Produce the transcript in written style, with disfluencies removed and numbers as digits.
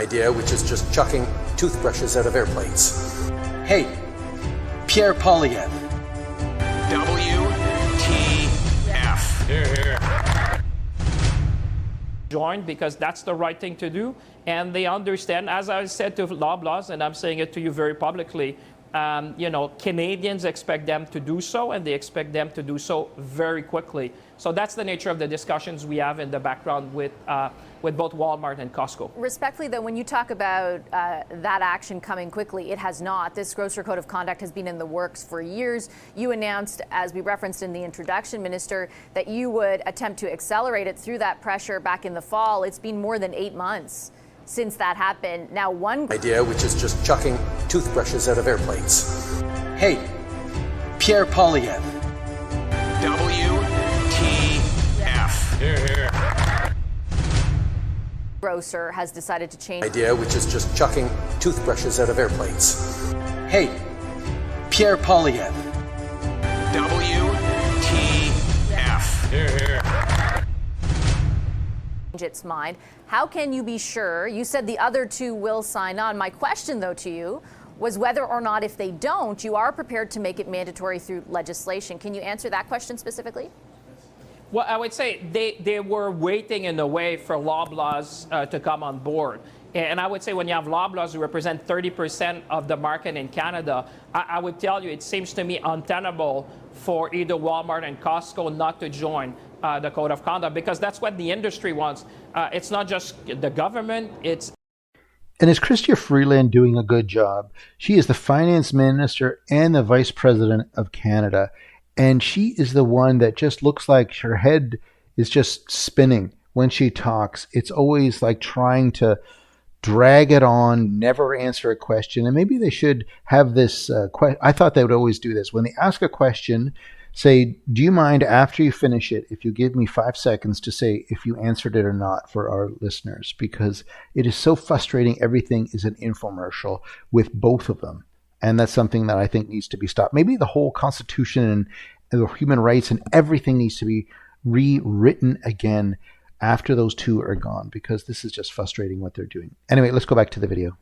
idea, which is just chucking toothbrushes out of airplanes. Hey, Pierre Polyev. WTF. Here, here. Join because that's the right thing to do, and they understand, as I said to Loblaws, and I'm saying it to you very publicly, Canadians expect them to do so, and they expect them to do so very quickly. So that's the nature of the discussions we have in the background with both Walmart and Costco. Respectfully, though, when you talk about that action coming quickly, it has not. This grocer code of conduct has been in the works for years. You announced, as we referenced in the introduction, Minister, that you would attempt to accelerate it through that pressure back in the fall. It's been more than 8 months since that happened. Now, one idea, which is just chucking toothbrushes out of airplanes. Hey, Pierre Polyev. WTF. Here, here. grocer has decided to change. Idea, which is just chucking toothbrushes out of airplanes. Hey, Pierre Polyev. WTF. Here, here. Its mind. How can you be sure? You said the other two will sign on. My question, though, to you was whether or not, if they don't, you are prepared to make it mandatory through legislation. Can you answer that question specifically? Well, I would say they were waiting in a way for Loblaws to come on board. And I would say when you have Loblaws who represent 30% of the market in Canada, I would tell you it seems to me untenable for either Walmart and Costco not to join the code of conduct, because that's what the industry wants. It's not just the government, it's... And is Chrystia Freeland doing a good job? She is the finance minister and the vice president of Canada. And she is the one that just looks like her head is just spinning when she talks. It's always like trying to drag it on, never answer a question. And maybe they should have this I thought they would always do this. When they ask a question, say, do you mind after you finish it, if you give me 5 seconds to say if you answered it or not for our listeners, because it is so frustrating. Everything is an infomercial with both of them. And that's something that I think needs to be stopped. Maybe the whole Constitution and the human rights and everything needs to be rewritten again after those two are gone, because this is just frustrating what they're doing. Anyway, let's go back to the video.